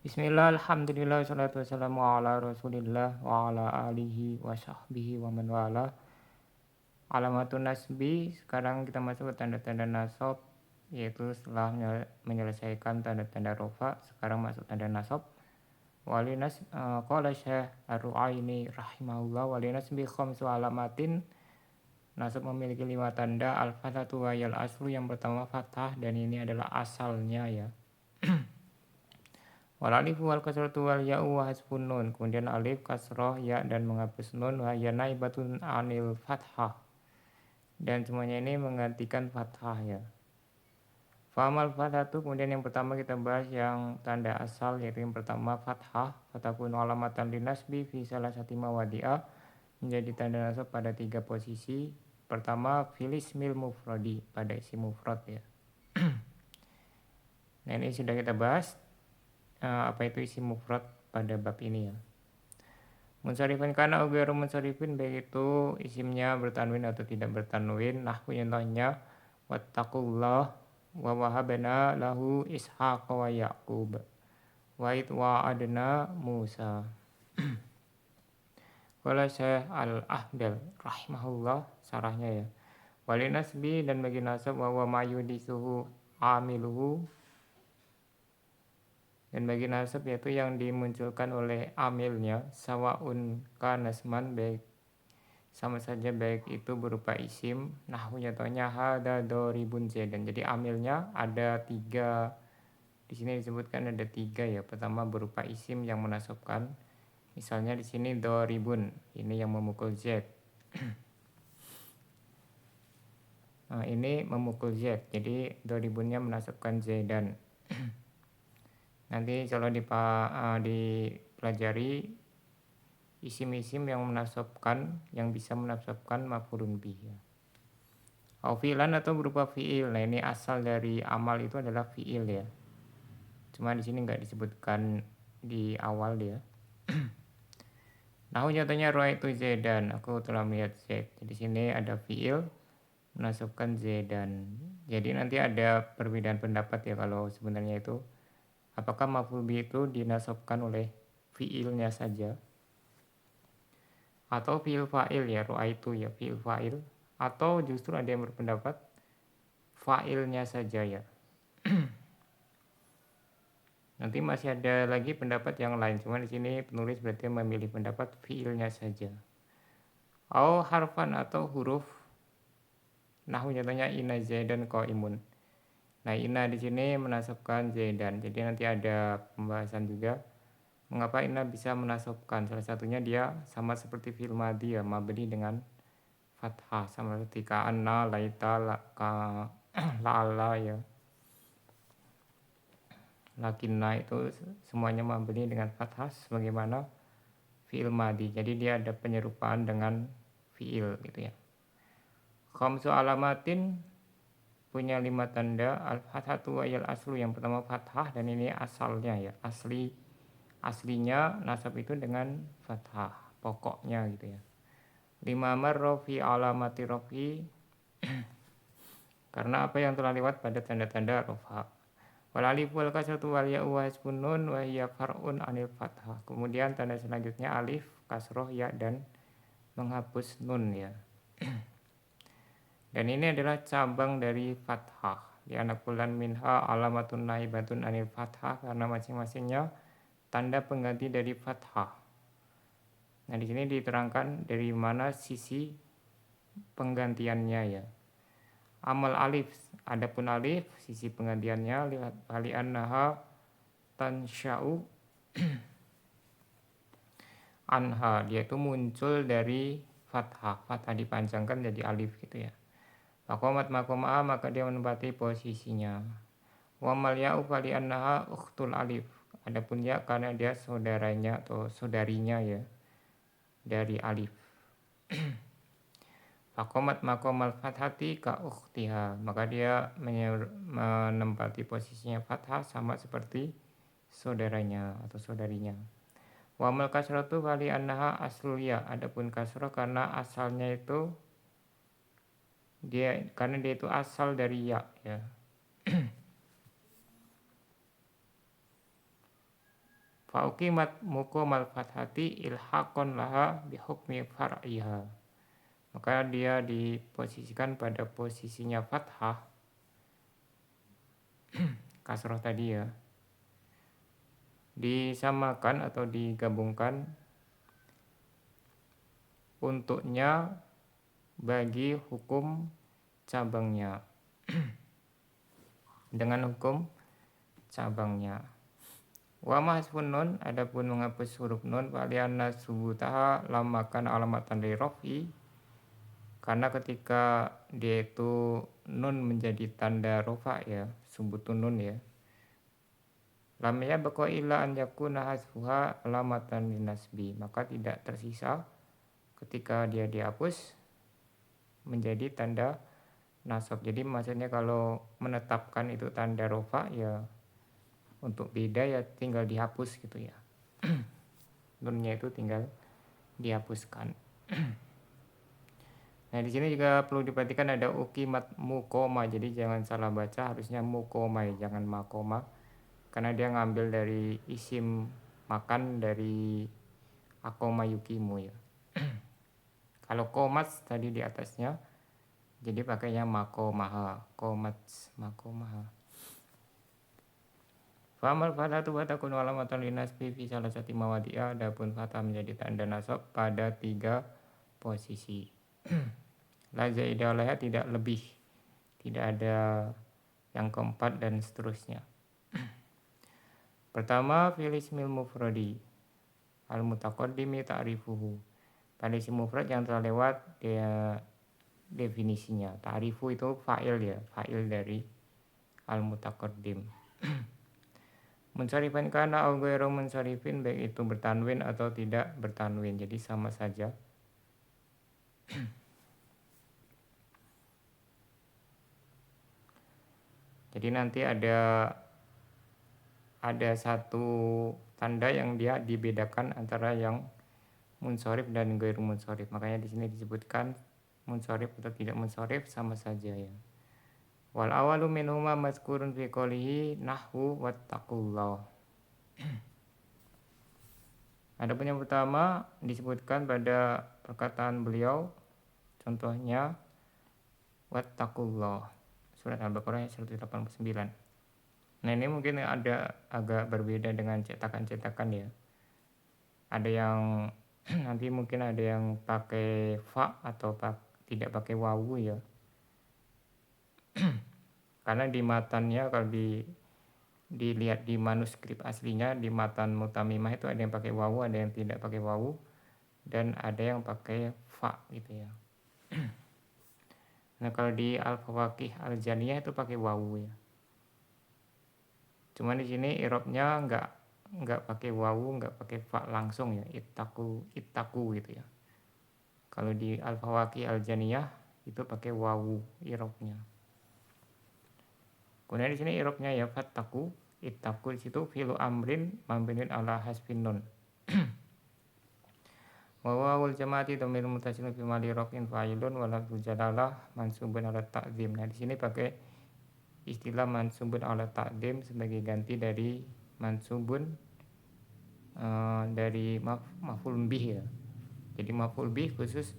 Bismillah, alhamdulillah, salatu wassalamu ala rasulillah wa ala alihi wa sahbihi wa man wala. Alamatun nasbi, sekarang kita masuk ke tanda-tanda nasab, yaitu setelah menyelesaikan tanda-tanda rofa, sekarang masuk tanda nasab. Walinas qala Syekh Ar-Ru'aini rahimahullah, walinasbi khamsu alamatin. Nasab memiliki 5 tanda. Al-fathatu wayal aslu, yang pertama fathah, dan ini adalah asalnya ya. Wal alif wal kasratu wal ya'u wa hasbun nun. Kemudian alif, kasroh, ya, dan menghapus nun. Wa ya naibatun anil fathah. Dan semuanya ini menggantikan fathah ya. Fa'amal fathatu, kemudian yang pertama kita bahas yang tanda asal, yaitu yang pertama fathah. Fatakun alamatan linasbi fi salah satu mawadi'ah, menjadi tanda nasab pada 3 posisi. Pertama filismil mufradi, pada isi mufrad ya. Nah ini sudah kita bahas apa itu isi mufrad pada bab ini ya. Munsharifan kana ugairu munsharifin, baik itu isimnya bertanwin atau tidak bertanwin. Nahwu contohnya wattaqullah wa wahabna lahu ishaqa wa yaqub wa wa'adna Musa. Qala Syekh Al-Ahdal rahimahullah, sarahnya ya. Walinasbi, dan bagi nasab wa mayudisuhu amiluhu, dan bagi nasab yaitu yang dimunculkan oleh amilnya, sawaun kanasman, baik sama saja baik itu berupa isim. Nahwu contohnya hada doribun zaidan. Jadi amilnya ada 3, di sini disebutkan ada 3 ya. Pertama berupa isim yang menasabkan, misalnya di sini doribun, ini yang memukul z. Nah, ini memukul z, jadi doribunnya menasabkan zaidan. Nanti kalau dipelajari isim-isim yang menasabkan, yang bisa menasabkan maf'ulun bih ya. Fi'lan atau berupa fi'il. Nah ini asal dari amal itu adalah fi'il ya. Cuma di sini nggak disebutkan di awal dia. Nah contohnya itu zaidan, aku telah melihat zaid. Di sini ada fi'il menasabkan zaidan. Jadi nanti ada perbedaan pendapat ya kalau sebenarnya itu apakah maf'ul bih itu dinasabkan oleh fi'ilnya saja atau fi'il fa'il ya, itu ya fi'il fa'il, atau justru ada yang berpendapat fa'ilnya saja ya. Nanti masih ada lagi pendapat yang lain, cuma di sini penulis berarti memilih pendapat fi'ilnya saja. Au harfan, atau huruf. Nahwu contohnya inna zaidan qaimun. Nah, inna di sini menasabkan zaidan. Jadi nanti ada pembahasan juga mengapa inna bisa menasabkan. Salah satunya dia sama seperti fi'il madhi ya, mabni dengan fathah, sama seperti ka'anna, laita, la'alla ya. Lakinna itu semuanya mabni dengan fathah sebagaimana fi'il madhi. Jadi dia ada penyerupaan dengan fi'il gitu ya. Khamsu alamatin, punya 5 tanda. Al-fathatu wayal aslu, yang pertama fathah, dan ini asalnya ya, aslinya nasab itu dengan fathah, pokoknya gitu ya. 5 marra fi alamati rafi, karena apa yang telah lewat pada tanda-tanda rafa. Wal alif wal kasratu wal ya'u wa hasbun nun wa hiya far'un anil fathah. Kemudian tanda selanjutnya alif, kasroh, ya, dan menghapus nun ya. Dan ini adalah cabang dari fathah. Di anak bulan minha alamatun naibatun anil fathah, karena masing-masingnya tanda pengganti dari fathah. Nah, di sini diterangkan dari mana sisi penggantiannya ya. Amal alif, adapun alif sisi penggantiannya lihat annaha tansya'u anha, dia itu muncul dari fathah. Fathah dipanjangkan jadi alif gitu ya. Makomat makomah, maka dia menempati posisinya. Wa mal ya'u fali annaha ukhtul alif. Adapun ya karena dia saudaranya atau saudarinya ya dari alif. Makomat makomal fathati ka ukhtiha, maka dia menempati posisinya fathah sama seperti saudaranya atau saudarinya. Wa mal kasratu fali annaha aslul ya. Adapun kasrah karena asalnya itu karena dia itu asal dari ya. fa uqimat muqamal fathati ilhaqan laha bi hukmi far'iha. Maka dia diposisikan pada posisinya fathah kasroh tadi ya, disamakan atau digabungkan untuknya bagi hukum cabangnya dengan hukum cabangnya. Wa mahfun nun, adapun menghapus huruf nun falianna subutaha lamakan alamatan li rafi, karena ketika dia itu nun menjadi tanda rofa ya, subutun nun ya, lam yabqa illa an yakuna hasfuha alamatan linasbi, maka tidak tersisa ketika dia dihapus menjadi tanda nasab. Jadi maksudnya kalau menetapkan itu tanda rofa ya, untuk beda ya tinggal dihapus gitu ya. Nunnya itu tinggal dihapuskan. Nah di sini juga perlu diperhatikan ada uqimat muqoma, jadi jangan salah baca, harusnya muqoma ya, jangan makoma, karena dia ngambil dari isim makan dari akoma yukimu ya. Kalau komas tadi di atasnya, jadi pakainya makomaha, komats makomaha. Famal fathatu wa takunu alamatan linasbi fi salah satu mawadi'a, adapun fathah menjadi tanda nasab pada 3 posisi. La zaidah alaiha, tidak lebih, tidak ada yang keempat dan seterusnya. Pertama, fil ismil mufradi al mutaqaddimi ta'rifuhu. Pada isim mufrad yang telah lewat dia definisinya. Ta'rifu itu fa'il ya, fa'il dari al mutaqaddim. Munsharifan kana au ghairu munsharifin, baik itu bertanwin atau tidak bertanwin, jadi sama saja. Jadi nanti ada satu tanda yang dia dibedakan antara yang munsharif dan ghairu munsharif. Makanya di sini disebutkan munsharif atau tidak munsharif sama saja ya. Wal awalu minhuma mazkurun fi qoulihi nahwu wattaqullah. Adapun yang pertama disebutkan pada perkataan beliau, contohnya wattaqullah, surat Al-Baqarah ayat 189. Nah ini mungkin ada agak berbeda dengan cetakan-cetakan ya. Ada yang nanti mungkin ada yang pakai fa atau tidak pakai wawu ya. Karena di matannya kalau dilihat di manuskrip aslinya, di matan mutamimah itu ada yang pakai wawu, ada yang tidak pakai wawu, dan ada yang pakai fa gitu ya. Nah kalau di Al-Fawaqih Al-Janiyah itu pakai wawu ya. Cuman di sini i'rabnya enggak pakai wawu, enggak pakai fa langsung ya, ittaku gitu ya. Kalau di Al-Fawaqih Al-Janiyah itu pakai wawu i'rabnya. Kemudian di sini i'rabnya ya fattaku, ittaku, di situ fi'lu amrin mabniun ala hasbin nun. Wa wawul jamaati dhamir muttasilun fi mali rafin fa'ilun wa lafzul jalalah mansubun ala ta'zim. Nah di sini pakai istilah mansubun ala ta'zim sebagai ganti dari mansubun dari maf'ul bih ya. Jadi maf'ul bih khusus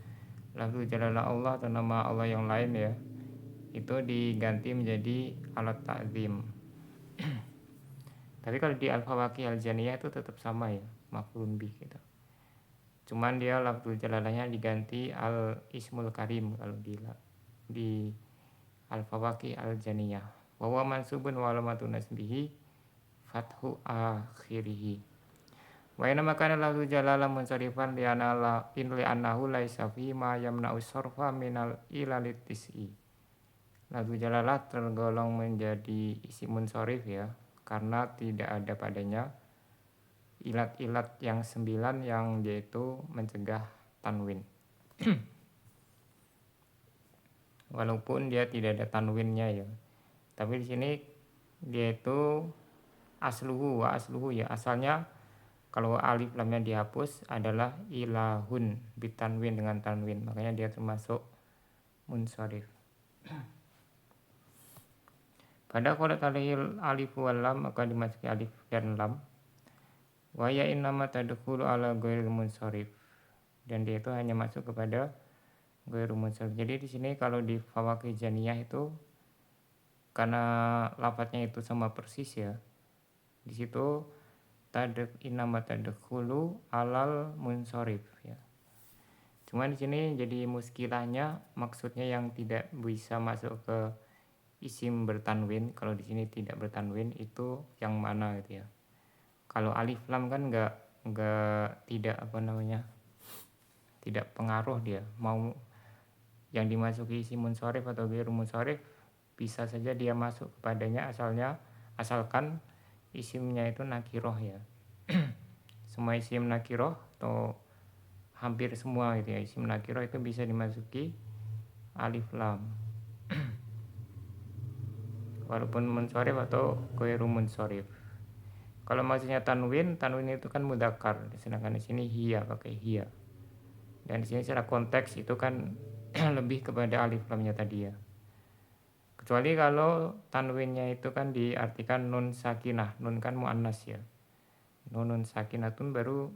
lafzul jalalah Allah atau nama Allah yang lain ya, itu diganti menjadi alat ta'zim. Tapi kalau di Al-Fawaqih Al-Janiyah itu tetap sama ya, maf'ulun bih gitu. Cuman dia lafzul jalalahnya diganti al-ismul karim kalau di Al-Fawaqih Al-Janiyah. Wa huwa mansubun wa alamatun nasbihi fathu akhirih. Wa inna makana lafzul jalalah munsharifan li annahu laisa fi ma yamna'u sarfa minal ilalit tis'i. Lafzul jalalah tergolong menjadi isim munsharif ya, karena tidak ada padanya ilat-ilat yang 9 yang yaitu mencegah tanwin. Walaupun dia tidak ada tanwinnya ya. Tapi di sini dia itu asluhu ya, asalnya kalau alif lamnya dihapus adalah ilahun bitanwin dengan tanwin. Makanya dia termasuk munsharif. Pada qolat alihil alif wal lam, maka dimasuki alif dan lam. Wa ya innama tadkhulu ala ghairil munsharif. Dan dia itu hanya masuk kepada ghairul munsharif. Jadi di sini kalau di Fawaqih Janiyah itu karena lafadznya itu sama persis ya. Di situ innama tadkhulu alal munsharif ya. Cuma di sini jadi muskilahnya maksudnya yang tidak bisa masuk ke isim bertanwin. Kalau di sini tidak bertanwin itu yang mana gitu ya. Kalau alif lam kan enggak tidak apa namanya? Tidak pengaruh dia. Mau yang dimasuki isim munsharif atau ghairu munsharif bisa saja dia masuk kepadanya asalkan isimnya itu nakiroh ya. Semua isim nakiroh atau hampir semua gitu ya, isim nakiroh itu bisa dimasuki alif lam walaupun munsharif atau ghairu munsharif. Kalau maksudnya tanwin itu kan mudzakkar, sedangkan di sini hiya, pakai hiya. Dan di sini secara konteks itu kan lebih kepada alif lamnya tadi ya. Kecuali kalau tanwinnya itu kan diartikan nun sakinah, nun kan muannas ya. Nun sakinatun baru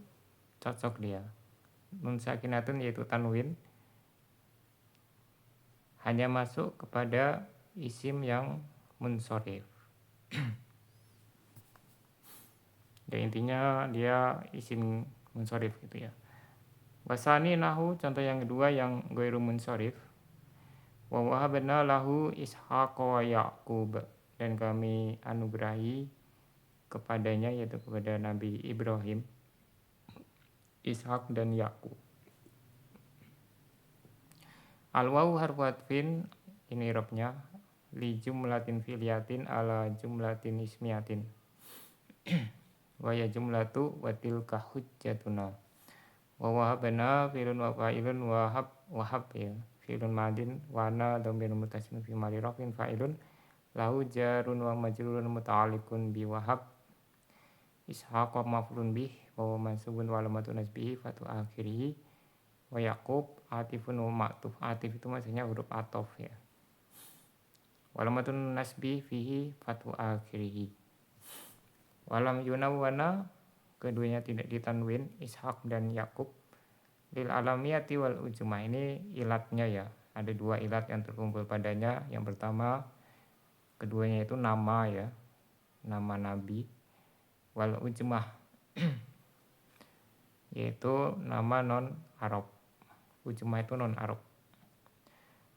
cocok dia. Nun sakinatun yaitu tanwin hanya masuk kepada isim yang munsharif. Dan intinya dia isim munsharif gitu ya. Wasani nahu, contoh yang kedua yang ghairu munsharif. Wa wahabna lahu Ishaq wa Yaqub, dan kami anugerahi kepadanya yaitu kepada Nabi Ibrahim Ishak dan Yakub. Al-wawu harfu atfin, ini robnya, li jumlatin filiyatin ala jumlatin ismiyatin. Wa ya jumlatu wa tilka hujjatuna. Wa wahabna filun wa fa'ilun wahab ya. Filun madin wa na dhamir mutasim fi mali rafin fa'ilun lahu jarun wa majrurun muta'alliqun bi wahab. Ishaq maf'ulun bih wa mansubun wa alamatun nasbihi fatu akhirih. Wa Yaqub atifun wa ma'tuf. Atif itu maksudnya huruf atof ya. Walamatun nasbi fihi fatu akhirih. Walam yunawwana, keduanya tidak ditanwin, Ishaq dan Yaqub. Lil alamiyati wal ujmah, ini ilatnya ya. Ada dua ilat yang terkumpul padanya. Yang pertama, keduanya itu nama ya, nama nabi. Wal ujmah yaitu nama non Arab. Ujmah itu non Arab.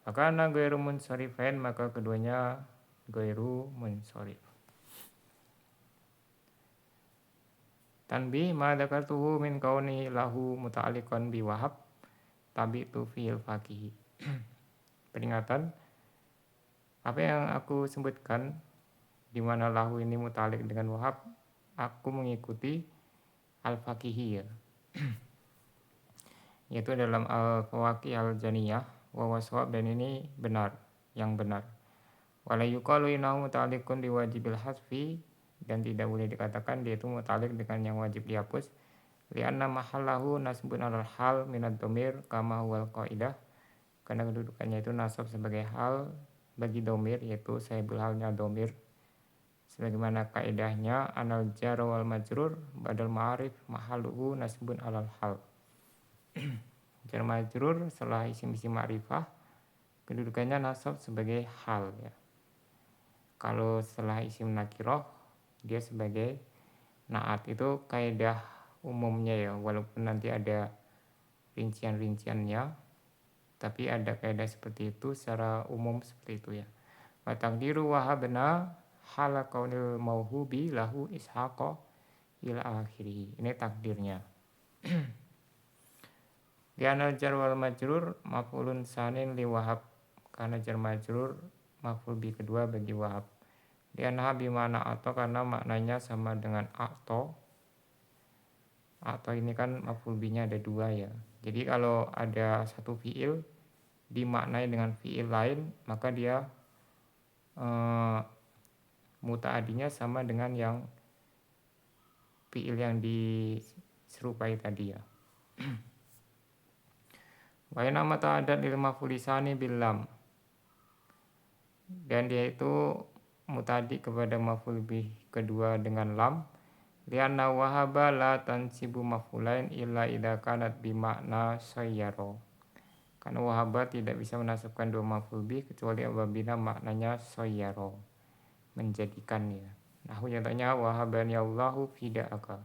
Maka ghairu munsarifain, maka keduanya ghairu munsarif. Tanbih ma dzakartuhu min kauni lahu muta'alliqan bi wahab tabi'tu fil faqih. Peringatan, apa yang aku sebutkan di mana lahu ini muta'alliq dengan wahab, aku mengikuti al-faqihi ya. Yaitu dalam al-Fawaqih al-Janiyah wa waswab, dan ini benar, yang benar. Wala yuqalu innahu muta'alliqun bi wajibil hasfi, dan tidak boleh dikatakan dia itu muta'alliq dengan yang wajib dihapus. Li'anna mahallahu nasbun alal hal minad dhamir kama huwal qaidah, karena kedudukannya itu nasab sebagai hal bagi dhamir, yaitu sahibul halnya dhamir. Sebagaimana kaidahnya anal jar wal majrur badal ma'arif mahalluhu nasbun alal hal. Jar majrur setelah isim-isim ma'rifah kedudukannya nasab sebagai hal ya. Kalau setelah isim nakiroh dia sebagai naat. Itu kaidah umumnya ya, walaupun nanti ada rincian-rinciannya, tapi ada kaidah seperti itu secara umum seperti itu ya. Wa taqdiru wahabna hala kaunil mauhubi lahu ishaqa ila akhirih. Ini takdirnya. Di anal jar wal majrur maf'ulun sanin li wahab, karena jar majrur maf'ul bi kedua bagi wahab. Di anha bimana atau, karena maknanya sama dengan atau. Atau ini kan maf'ul binya ada dua ya. Jadi kalau ada satu fiil dimaknai dengan fiil lain, maka dia muta'adinya sama dengan yang fiil yang diserupai tadi ya. Wa inama ta'adat lil maf'ulisani bil lam, dan dia itu muta'addi kepada maf'ul bih kedua dengan lam. lianna wahaba la tansibu maf'ulain illa idza kanat bimakna sayyaro. Karena wahaba tidak bisa menasabkan dua maf'ul bih kecuali apabila maknanya sayyaro, menjadikan ya. Nah, contohnya wahabani Allahu fida'aka.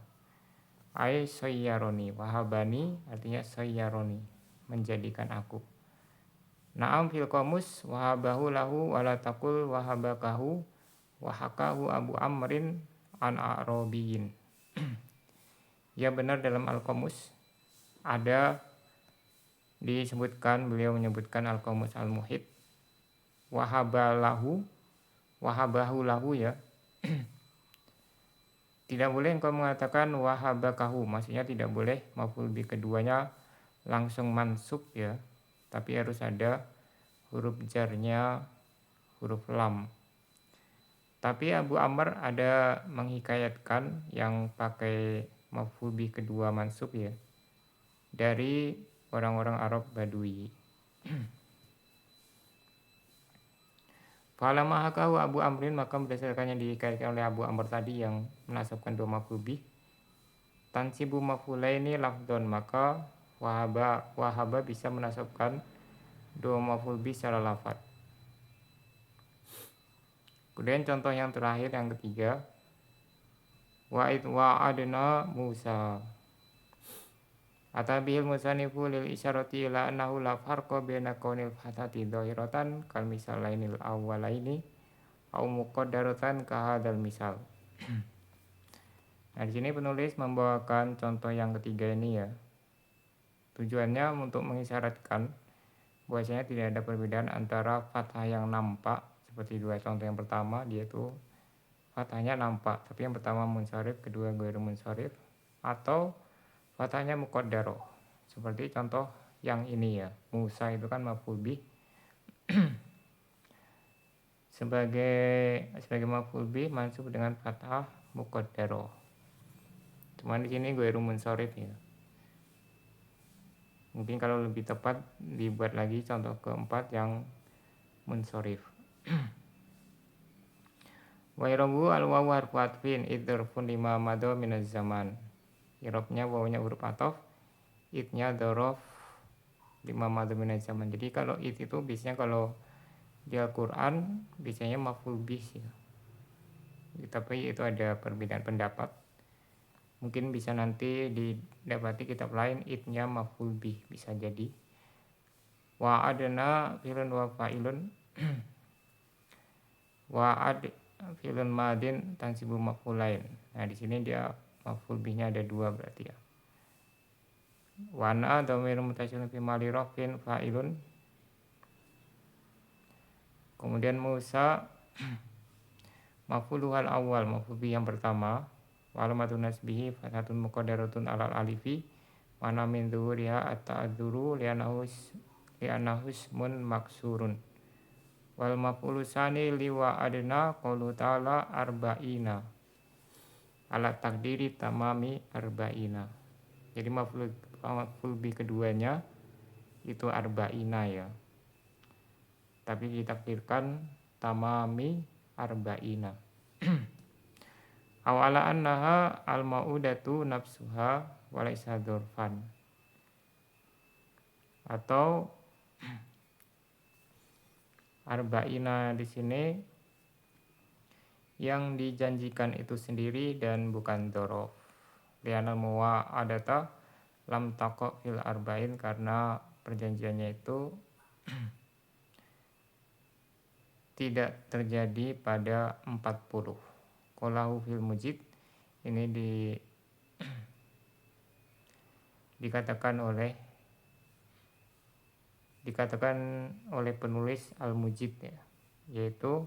Ai sayyaroni, wahabani artinya sayyaroni, menjadikan aku. Naam fil qamus wahabahu lahu wala taqul wahabakahu wahakahu Abu Amrin an Arabiyin. Ya benar dalam Al-Qamus ada disebutkan, beliau menyebutkan Al-Qamus Al-Muhit wahabahu lahu ya. Tidak boleh engkau mengatakan wahabakahu, maksudnya tidak boleh maf'ul bi keduanya langsung mansub ya, tapi harus ada huruf jarnya huruf lam. Tapi Abu Amr ada menghikayatkan yang pakai maf'ul bi kedua mansub ya, dari orang-orang Arab Badui. Falamma hakahu Abu Amrin, maka berdasarkan yang dihikayatkan oleh Abu Amr tadi yang menasabkan dua maf'ul bih, tansibu maf'ulaini lafdon, maka wahaba bisa menasabkan dua maf'ul bih secara lafaz. Kemudian contoh yang terakhir yang ketiga, wa'adna Musa. Atabihil musanifu lil isyarati ila annahu la farqa baina kaunil fatati dhahiratan kal misalainil awwalaini au muqaddaratan ka hadzal misal. Nah, di sini penulis membawakan contoh yang ketiga ini ya. Tujuannya untuk mengisyaratkan bahwasanya tidak ada perbedaan antara fathah yang nampak seperti dua contoh yang pertama, yaitu fathahnya nampak tapi yang pertama munsharif, kedua ghairu munsharif, atau fathahnya muqaddarah seperti contoh yang ini ya. Musa itu kan maf'ul bih sebagai maf'ul bih mansub dengan fathah muqaddarah. Cuman di sini ghairu munsharif ya. Mungkin kalau lebih tepat dibuat lagi contoh keempat yang munsharif. Wa irabu al-wawu harfu atfin idzarfun lima madha minaz zaman. Irobnya wawunya huruf ataf, idnya dzaraf lima madha minaz zaman. Jadi kalau id itu biasanya kalau di Al-Qur'an biasanya maf'ul bih ya. Tapi itu ada perbedaan pendapat. Mungkin bisa nanti didapati kitab lain idnya maf'ul bih, bisa jadi. Wa adna filun wa fa'ilun wa'ad fi'lun madin tansibu maf'ulain. Nah, di sini dia maf'ul bihnya ada dua berarti ya. Wana dhamirun mutasilun fi mali rafin fa'ilun. Kemudian Musa maf'uluhal awal, maf'ul bih yang pertama. Wa alamatun nasbihi fathun muqaddaratun alal alifi wa na min dhuhuriha at-ta'adzuru li'annahu ismun maksurun. Wal maf'ulu tsani liwa adna qaulu ta'ala arba'ina ala takdiri tamami arba'ina. Jadi maf'ul bi keduanya itu arba'ina ya, tapi ditakdirkan tamami arba'ina. Awala annaha al ma'udatu nafsuha walaysa dzurfan, atau arba'ina di sini yang dijanjikan itu sendiri dan bukan dzaraf. Lianal muwa'adata lam taqa fil arba'in, karena perjanjiannya itu tidak terjadi pada 40. Qalahu fil mujid, ini dikatakan oleh penulis Al-Mujid ya, yaitu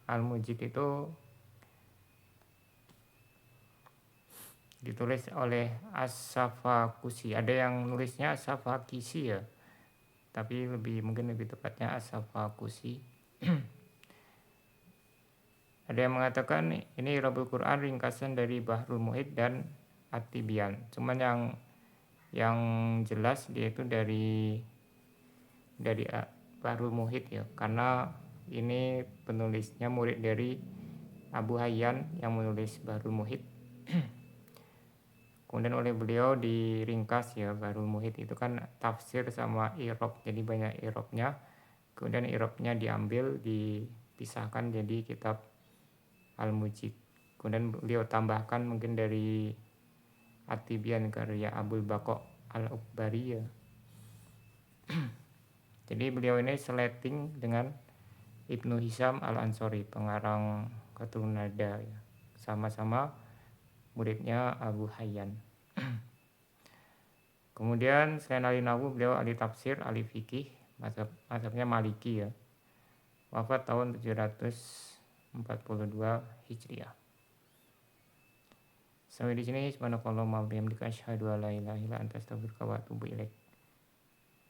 Al-Mujid itu ditulis oleh As-Safakusi. Ada yang nulisnya As-Safakisi ya, tapi mungkin lebih tepatnya As-Safakusi. Ada yang mengatakan ini Rabbul Quran ringkasan dari Bahrul Muhit dan At-Tibyan. Cuman yang jelas dia itu dari Bahrul Muhit ya, karena Ini penulisnya murid dari Abu Hayyan yang menulis Bahrul Muhit. Kemudian oleh beliau diringkas ya, Bahrul Muhit itu kan tafsir sama irob, jadi banyak irobnya. Kemudian irobnya diambil, dipisahkan jadi kitab Al-Mujid. Kemudian beliau tambahkan mungkin dari At-Tibyan karya Abul Baqo Al-Ukbari ya. Jadi beliau ini seleting dengan Ibnu Hisham Al-Ansori, pengarang Qatrun Nada ya. Sama-sama muridnya Abu Hayyan. Kemudian selain ahli nahwu, beliau ahli tafsir, ahli fikih, mazhabnya Maliki ya. Wafat tahun 742 Hijriah. Sampai di sini subhanakallahumma wa bihamdika asyhadu an la ilaha illa anta astaghfiruka wa atubu ilaik.